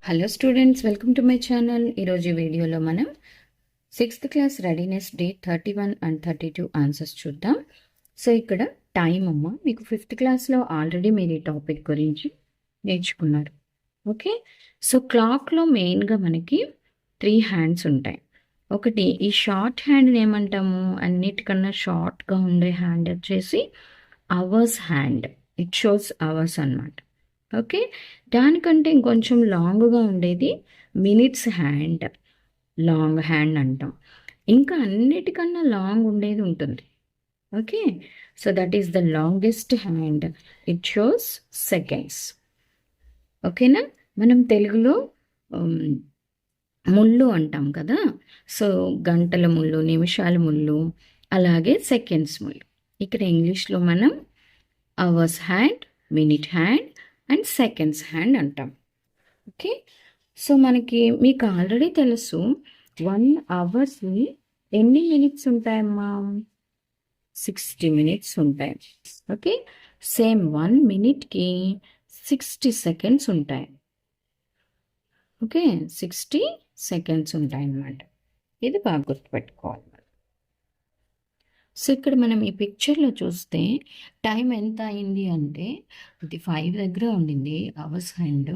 Hello students, welcome to my channel. ఈరోజు వీడియోలో మనం 6th class readiness day 31 and 32 answers చూద్దాం. సో ఇక్కడ టైం అమ్మ మీకు 5th క్లాస్లో ఆల్రెడీ మీరు ఈ టాపిక్ గురించి నేర్చుకున్నారు. ఓకే, సో క్లాక్లో మెయిన్గా మనకి 3 హ్యాండ్స్ ఉంటాయి. ఒకటి ఈ షార్ట్ హ్యాండ్ని ఏమంటాము, అన్నిటికన్నా షార్ట్గా ఉండే హ్యాండ్ వచ్చేసి hours hand. It shows hours అన్నమాట. ఓకే, దానికంటే ఇంకొంచెం లాంగ్గా ఉండేది మినిట్స్ హ్యాండ్, లాంగ్ హ్యాండ్ అంటాం. ఇంకా అన్నిటికన్నా లాంగ్ ఉండేది ఉంటుంది. Okay, so that is the longest hand. It shows seconds. ఓకేనా, మనం తెలుగులో ముళ్ళు అంటాం కదా, సో గంటల ముళ్ళు, నిమిషాల ముళ్ళు, అలాగే సెకండ్స్ ముళ్ళు. ఇక్కడ ఇంగ్లీష్లో మనం hours hand, minute hand and seconds hand అంటాం. ఓకే, సో మీకు ఆల్రెడీ తెలుసు 1 అవర్స్ని ఎన్ని మినిట్స్ ఉంటాయమ్మా, 60 మినిట్స్ ఉంటాయి. ఓకే, సేమ్ 1 మినిట్కి 60 సెకండ్స్ ఉంటాయి. ఓకే, 60 సెకండ్స్ ఉంటాయి అన్నమాట. ఇది బాగా గుర్తుపెట్టుకోవాలి. సో ఇక్కడ మనం ఈ పిక్చర్లో చూస్తే టైం ఎంత అయింది అంటే, ఇది 5 దగ్గర ఉండింది అవర్స్ హ్యాండ్,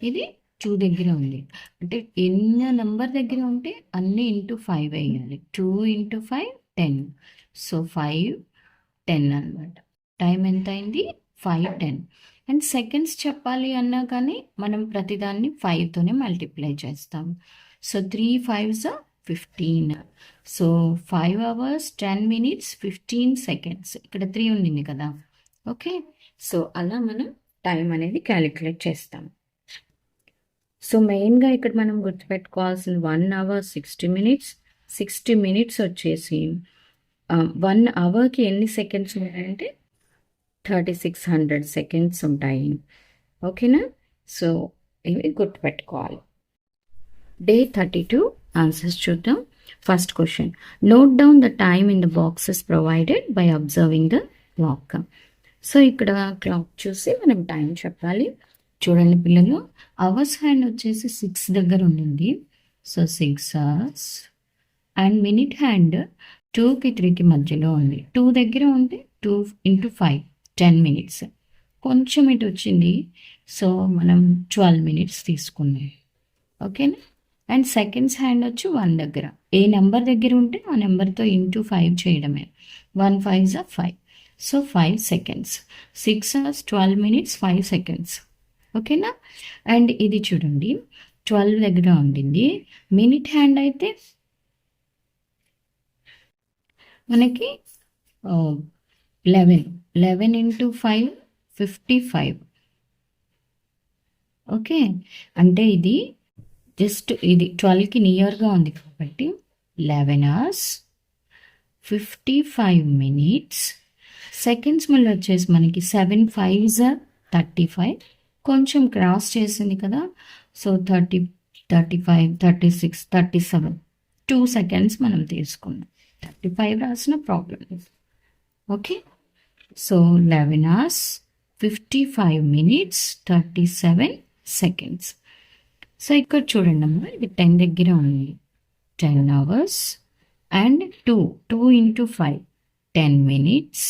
ఇది 2 దగ్గర ఉంది. అంటే ఎన్ని నెంబర్ దగ్గర ఉంటే అన్నీ ఇంటూ 5 వేయాలి. 2 × 5 10. సో 5 10 అనమాట. టైం ఎంత అయింది 5:10. అండ్ సెకండ్స్ చెప్పాలి అన్నా కానీ మనం ప్రతిదాన్ని 5తోనే మల్టిప్లై చేస్తాం. So 3 5s 15. So 5 hours 10 minutes 15 seconds. ఇక్కడ 3 ఉండింది కదా. ఓకే, సో అలా మనం టైం అనేది క్యాలిక్యులేట్ చేస్తాం. సో మెయిన్గా ఇక్కడ మనం గుర్తుపెట్టుకోవాల్సిన 1 hour 60 minutes. 60 minutes వచ్చేసి 1 hourకి ఎన్ని సెకండ్స్ ఉంటాయంటే 3600 సెకండ్స్ ఉంటాయి. ఓకేనా, సో ఇవి గుర్తుపెట్టుకోవాలి. డే 32 ఆన్సర్స్ చూద్దాం. First question, note down the time in the boxes provided by observing the clock. So ఇక్కడ క్లాక్ చూసి మనం టైం చెప్పాలి. చూడండి పిల్లలు, అవర్స్ హ్యాండ్ వచ్చేసి 6 దగ్గర ఉండింది. So 6 hours. And minute hand 2కి 3కి మధ్యలో ఉంది. 2 దగ్గర ఉంటే 2 × 5 10 minutes. కొంచెం ఇటు వచ్చింది, సో మనం 12 minutes తీసుకున్నాం. ఓకేనా, అండ్ సెకండ్స్ హ్యాండ్ వచ్చి 1 దగ్గర. ఏ నెంబర్ దగ్గర ఉంటే ఆ నెంబర్తో ఇంటూ 5 చేయడమే. 1 5s 5. So 5 seconds. 6 hours 12 minutes 5 seconds. ఓకేనా, అండ్ ఇది చూడండి 12 దగ్గర ఉండింది. మినిట్ హ్యాండ్ అయితే మనకి 11 × 5 55. ఓకే, అంటే ఇది జస్ట్ ఇది 12కి నియర్గా ఉంది కాబట్టి 11 hours 55 minutes. సెకండ్స్ మళ్ళీ వచ్చేసి మనకి 7 5s 35. కొంచెం క్రాస్ చేసింది కదా, సో 30 35 36 37 2 seconds మనం తీసుకున్నాం. 35 రాసిన ప్రాబ్లం లేదు. Okay, so 11 hours 55 minutes 37 seconds. So ఇక్కడ చూడండి అమ్మా, ఇది 10 దగ్గర ఉంది. 10 hours and 2 × 5 10 minutes.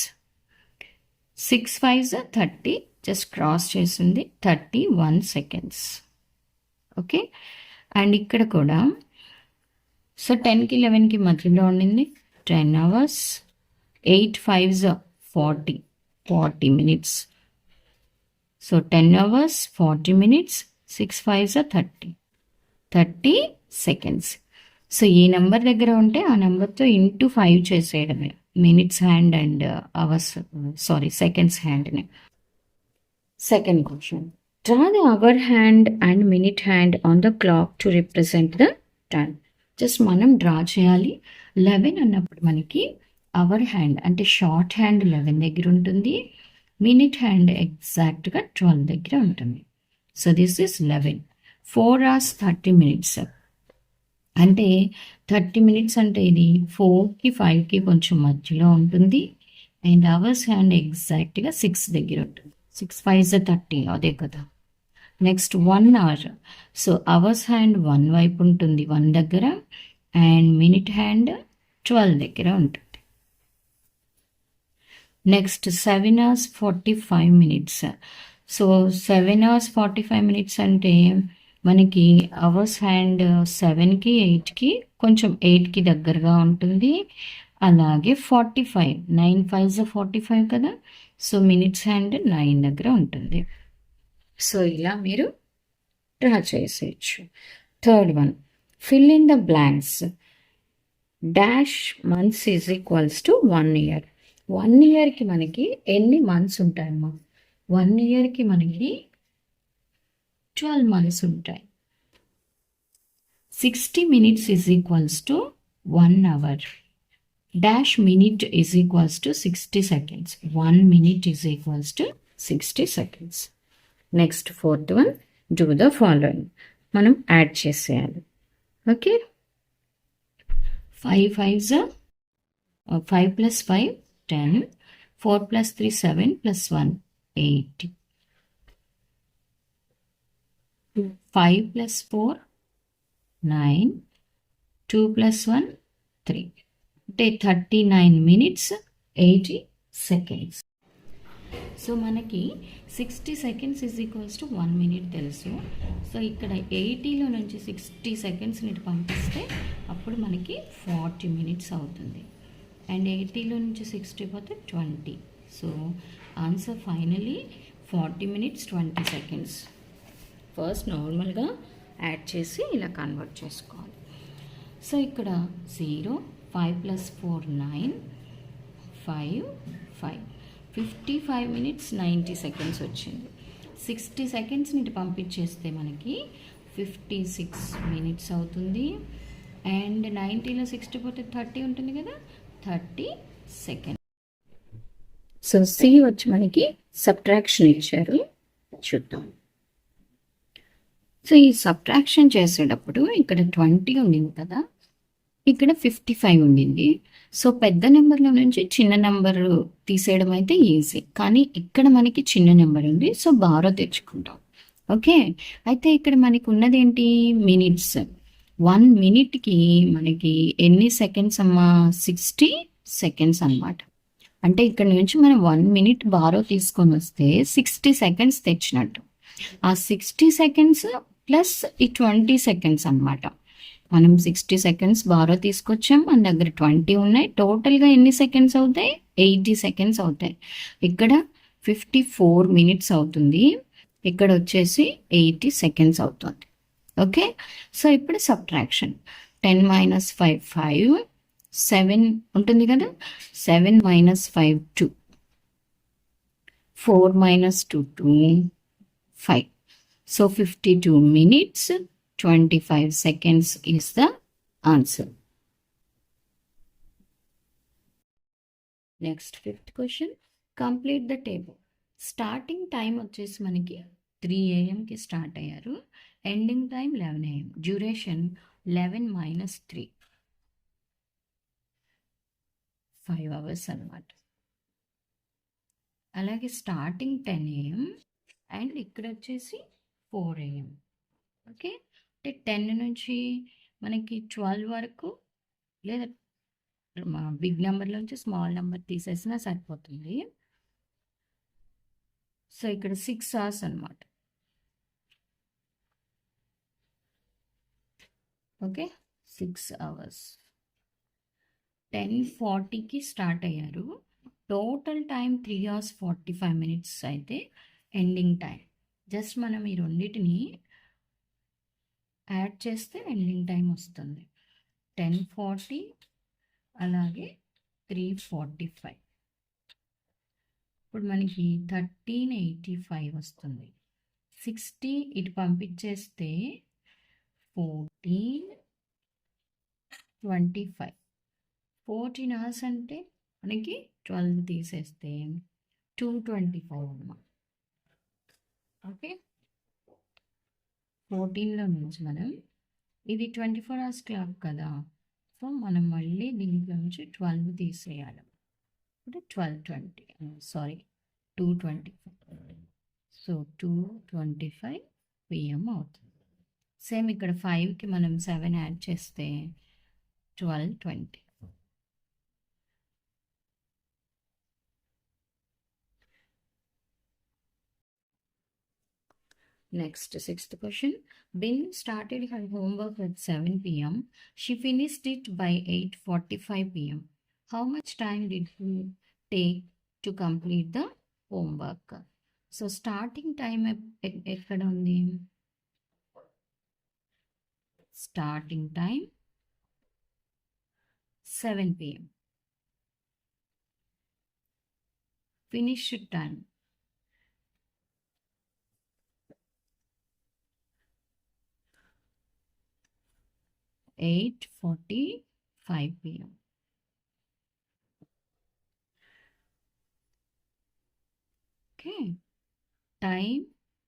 6 5s 30, just cross చేసింది 31 seconds. ఓకే, అండ్ ఇక్కడ కూడా సో 10కి 11కి మధ్యలో ఉండింది 10 hours. 8 5s 40 minutes. So 10 hours 40 minutes. 6 5s 30 seconds. So ఈ నెంబర్ దగ్గర ఉంటే ఆ నెంబర్తో ఇంటూ 5 చేసేయడమే. Minutes hand and hours seconds హ్యాండ్ని. Second question, draw the hour hand and minute hand on the clock to represent the time. Just మనం draw చేయాలి. 11 అన్నప్పుడు మనకి అవర్ హ్యాండ్ అంటే షార్ట్ హ్యాండ్ 11 దగ్గర ఉంటుంది. మినిట్ హ్యాండ్ ఎగ్జాక్ట్గా 12 దగ్గర ఉంటుంది. So this is 11. 4 hours 30 minutes. అంటే 30 minutes అంటే ఇది 4కి 5కి కొంచెం మధ్యలో ఉంటుంది. అండ్ అవర్స్ హ్యాండ్ ఎగ్జాక్ట్గా 6 దగ్గర ఉంటుంది. 6 5s 30, అదే కదా. Next 1 hour. So hours hand 1 వైపు ఉంటుంది 1 దగ్గర, అండ్ మినిట్ హ్యాండ్ 12 దగ్గర ఉంటుంది. Next 7 hours 45 minutes. So 7 hours 45 minutes అంటే మనకి అవర్స్ హ్యాండ్ 7కి 8కి కొంచెం 8కి దగ్గరగా ఉంటుంది. అలాగే 45 9 5 45 కదా. సో మినిట్స్ హ్యాండ్ 9 దగ్గర ఉంటుంది. సో ఇలా మీరు డ్రా చేసేయచ్చు. Third one, fill in the blanks. Dash months is equals to 1 year. 1 yearకి మనకి ఎన్ని మంత్స్ ఉంటాయమ్మా? 1 yearకి మనకి 12 months ఉంటాయి. 60 minutes is equals to 1 hour. Dash minute is equals to 60 seconds. 1 minute is equals to 60 seconds. Next fourth one, do the following. మనం add చేసేయాలి. Okay, 5 5s 5 plus 5 10, 4 plus 3 7 plus 1 8, 5 plus 4 9, 2 plus 1 3. అంటే 39 minutes 80 seconds. So మనకి 60 seconds is equals to 1 minute తెలుసు. So ఇక్కడ 80లో నుంచి 60 secondsని పంపిస్తే అప్పుడు మనకి 40 minutes అవుతుంది. అండ్ 80లో నుంచి 60 పోతే 20. So answer finally 40 minutes 20 seconds. First నార్మల్గా యాడ్ చేసి ఇలా కన్వర్ట్ చేసుకోవాలి. సో ఇక్కడ 0 5 plus 4 9 5 5 55 minutes 90 seconds వచ్చింది. 60 secondsని పంపించేస్తే మనకి 56 minutes అవుతుంది. అండ్ 90లో 60 పోతే 30 ఉంటుంది కదా, 30 seconds. సో సి వచ్చి మనకి సబ్ట్రాక్షన్ ఇచ్చారు, చూద్దాం. సో ఈ సబ్ట్రాక్షన్ చేసేటప్పుడు ఇక్కడ 20 ఉండింది కదా, ఇక్కడ 55 ఉండింది. సో పెద్ద నెంబర్లో నుంచి చిన్న నెంబర్ తీసేయడం అయితే ఈజీ, కానీ ఇక్కడ మనకి చిన్న నెంబర్ ఉంది, సో బారో తెచ్చుకుంటాం. ఓకే, అయితే ఇక్కడ మనకి ఉన్నది ఏంటి? మినిట్స్. 1 minute మనకి ఎన్ని సెకండ్స్ అమ్మా? 60 seconds అన్నమాట. అంటే ఇక్కడ నుంచి మనం 1 minute బారో తీసుకొని వస్తే 60 seconds తెచ్చినట్టు. ఆ 60 seconds ప్లస్ ఈ 20 seconds అన్నమాట. మనం 60 seconds బారో తీసుకొచ్చాం, మన దగ్గర 20 ఉన్నాయి. టోటల్గా ఎన్ని సెకండ్స్ అవుతాయి? 80 seconds అవుతాయి. ఇక్కడ 54 minutes అవుతుంది, ఇక్కడ వచ్చేసి 80 seconds అవుతుంది. ఓకే, సో ఇప్పుడు సబ్ట్రాక్షన్. 10 minus 5 5, 7 ఉంటుంది కదా, 7 minus 5 2, 4 minus 2 2, 5. So 52 minutes 25 seconds is the answer. Next fifth question, complete the table. Starting time వచ్చేసి మనకి 3 AM స్టార్ట్ అయ్యారు, ending time 11 AM, duration 11 minus 3, 5 hours అన్నమాట. అలాగే స్టార్టింగ్ 10 AM అండ్ ఇక్కడ వచ్చేసి 4 AM. ఓకే, అంటే 10 నుంచి మనకి 12 వరకు, లేదా బిగ్ నెంబర్లోంచి స్మాల్ నెంబర్ తీసేసినా సరిపోతుంది. సో ఇక్కడ 6 hours అన్నమాట. Okay, 6 hours. 10:40 స్టార్ట్ అయ్యారు, టోటల్ టైం 3 hours 45 minutes అయితే ఎండింగ్ టైం. జస్ట్ మనం ఈ రెండింటిని యాడ్ చేస్తే ఎండింగ్ టైం వస్తుంది. 10:40 అలాగే 3:45. ఇప్పుడు మనకి 1385 వస్తుంది. 60 ఇటు పంపించేస్తే 1425. 14 hours అంటే మనకి 12 తీసేస్తే 224 అన్నమాట. ఓకే, 14లో నుంచి మనం, ఇది 24 hours క్లాక్ కదా, సో మనం మళ్ళీ దీంట్లో నుంచి 12 తీసేయాలి. ఇప్పుడు 1220, సారీ 225. సో 225 పిఎం అవుతుంది. సేమ్ ఇక్కడ 5కి మనం 7 యాడ్ చేస్తే 12:20. Next, sixth question. Bin started her homework at 7 p.m. She finished it by 8:45 p.m. How much time did he take to complete the homework? So, starting time ఎక్కడ ఉంది? Starting time 7 p.m. Finished time 8:45 p.m. Okay. Time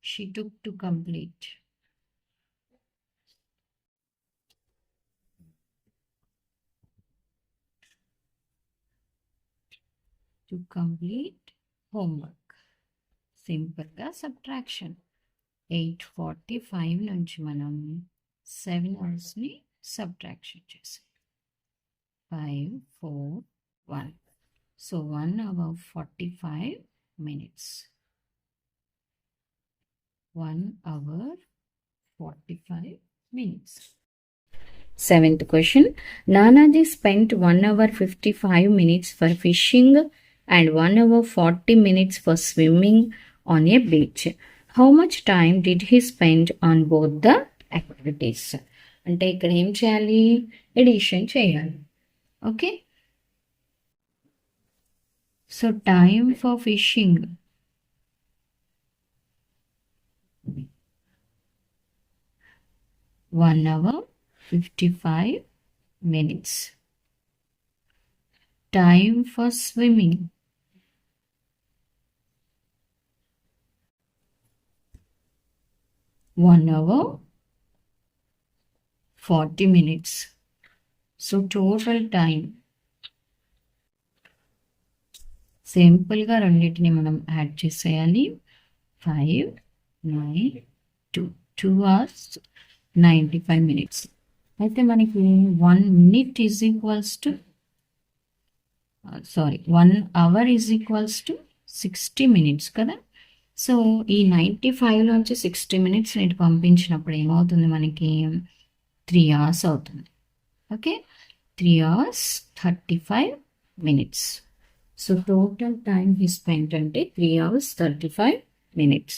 she took to complete. To complete homework. సింపుల్గా subtraction. 8:45 నుంచి మనం 7 అవర్స్ని subtraction చేసాం. 5, 4, 1. So 1 hour 45 minutes. 1 hour 45 minutes. Seventh question. Nanaji spent 1 hour 55 minutes for fishing and 1 hour 40 minutes for swimming on a beach. How much time did he spend on both the activities? అంటే ఇక్కడ ఏం చేయాలి? Edition చేయాలి. Okay. So time for fishing 1 hour 55 minutes. Time for swimming 1 hour 40 minutes. So total time సింపుల్గా రెండింటిని మనం add చేసేయాలి. 5, 9, 2 hours 95 minutes. అయితే మనకి 1 minute is equals to 1 hour is equals to 60 minutes కదా. సో ఈ 95లోంచి 60 minutes నేను పంపించినప్పుడు ఏమవుతుంది మనకి? 3 hours అవుతుంది. Okay. 3 hours 35 minutes. So total time he spent అంటే 3 hours 35 minutes.